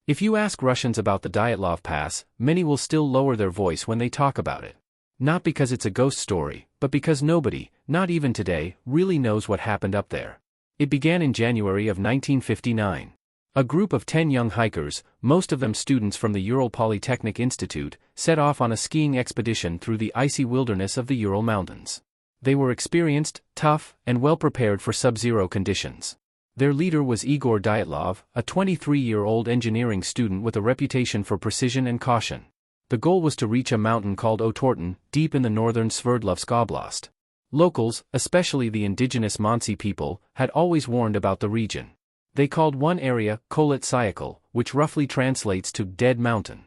If you ask Russians about the Dyatlov Pass, many will still lower their voice when they talk about it. Not because it's a ghost story, but because nobody, not even today, really knows what happened up there. It began in January of 1959. A group of 10 young hikers, most of them students from the Ural Polytechnic Institute, set off on a skiing expedition through the icy wilderness of the Ural Mountains. They were experienced, tough, and well prepared for sub-zero conditions. Their leader was Igor Dyatlov, a 23-year-old engineering student with a reputation for precision and caution. The goal was to reach a mountain called Otorten, deep in the northern Sverdlovsk Oblast. Locals, especially the indigenous Mansi people, had always warned about the region. They called one area Kolet Sayakal, which roughly translates to Dead Mountain.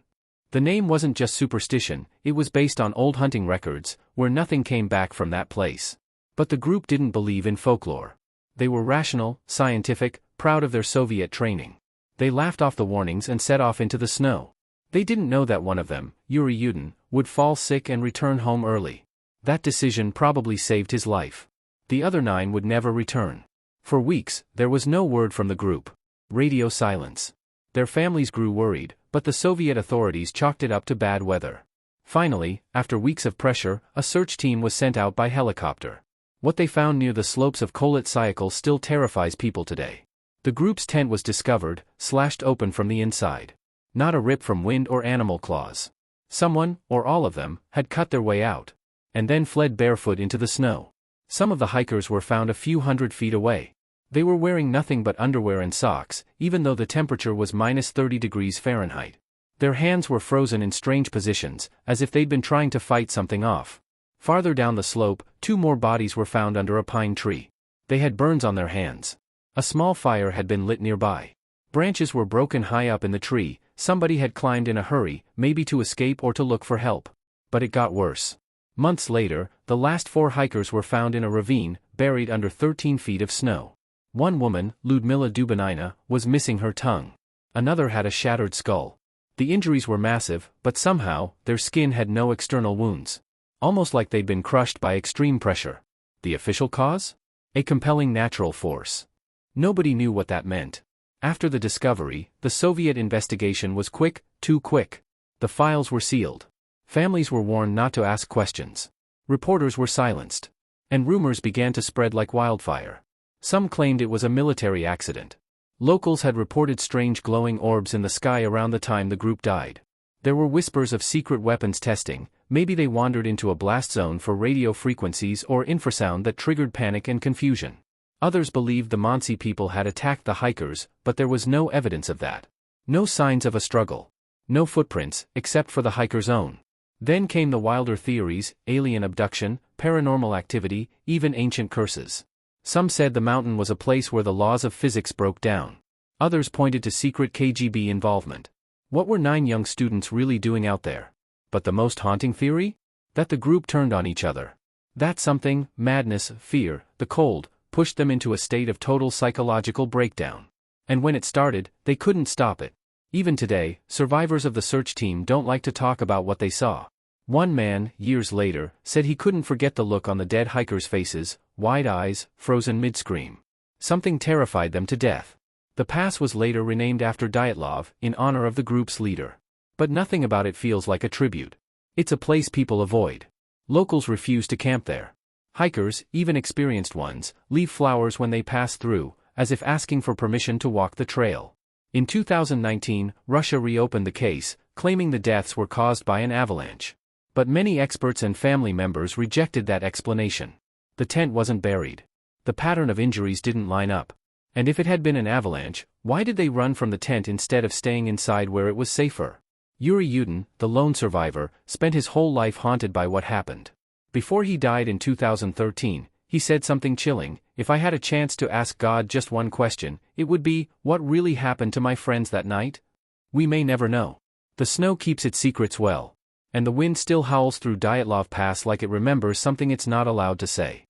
The name wasn't just superstition, it was based on old hunting records, where nothing came back from that place. But the group didn't believe in folklore. They were rational, scientific, proud of their Soviet training. They laughed off the warnings and set off into the snow. They didn't know that one of them, Yuri Yudin, would fall sick and return home early. That decision probably saved his life. The other 9 would never return. For weeks, there was no word from the group. Radio silence. Their families grew worried, but the Soviet authorities chalked it up to bad weather. Finally, after weeks of pressure, a search team was sent out by helicopter. What they found near the slopes of Kolet Sayakal still terrifies people today. The group's tent was discovered, slashed open from the inside. Not a rip from wind or animal claws. Someone, or all of them, had cut their way out. And then fled barefoot into the snow. Some of the hikers were found a few hundred feet away. They were wearing nothing but underwear and socks, even though the temperature was minus 30 degrees Fahrenheit. Their hands were frozen in strange positions, as if they'd been trying to fight something off. Farther down the slope, 2 more bodies were found under a pine tree. They had burns on their hands. A small fire had been lit nearby. Branches were broken high up in the tree. Somebody had climbed in a hurry, maybe to escape or to look for help. But it got worse. Months later, the last 4 hikers were found in a ravine, buried under 13 feet of snow. One woman, Ludmila Dubinina, was missing her tongue. Another had a shattered skull. The injuries were massive, but somehow, their skin had no external wounds. Almost like they'd been crushed by extreme pressure. The official cause? A compelling natural force. Nobody knew what that meant. After the discovery, the Soviet investigation was quick, too quick. The files were sealed. Families were warned not to ask questions. Reporters were silenced. And rumors began to spread like wildfire. Some claimed it was a military accident. Locals had reported strange glowing orbs in the sky around the time the group died. There were whispers of secret weapons testing. Maybe they wandered into a blast zone for radio frequencies or infrasound that triggered panic and confusion. Others believed the Mansi people had attacked the hikers, but there was no evidence of that. No signs of a struggle. No footprints, except for the hikers' own. Then came the wilder theories: alien abduction, paranormal activity, even ancient curses. Some said the mountain was a place where the laws of physics broke down. Others pointed to secret KGB involvement. What were 9 young students really doing out there? But the most haunting theory? That the group turned on each other. That something, madness, fear, the cold, pushed them into a state of total psychological breakdown. And when it started, they couldn't stop it. Even today, survivors of the search team don't like to talk about what they saw. One man, years later, said he couldn't forget the look on the dead hikers' faces, wide eyes, frozen mid-scream. Something terrified them to death. The pass was later renamed after Dyatlov, in honor of the group's leader. But nothing about it feels like a tribute. It's a place people avoid. Locals refuse to camp there. Hikers, even experienced ones, leave flowers when they pass through, as if asking for permission to walk the trail. In 2019, Russia reopened the case, claiming the deaths were caused by an avalanche. But many experts and family members rejected that explanation. The tent wasn't buried. The pattern of injuries didn't line up. And if it had been an avalanche, why did they run from the tent instead of staying inside where it was safer? Yuri Yudin, the lone survivor, spent his whole life haunted by what happened. Before he died in 2013, he said something chilling: "If I had a chance to ask God just one question, it would be, what really happened to my friends that night?" We may never know. The snow keeps its secrets well. And the wind still howls through Dyatlov Pass like it remembers something it's not allowed to say.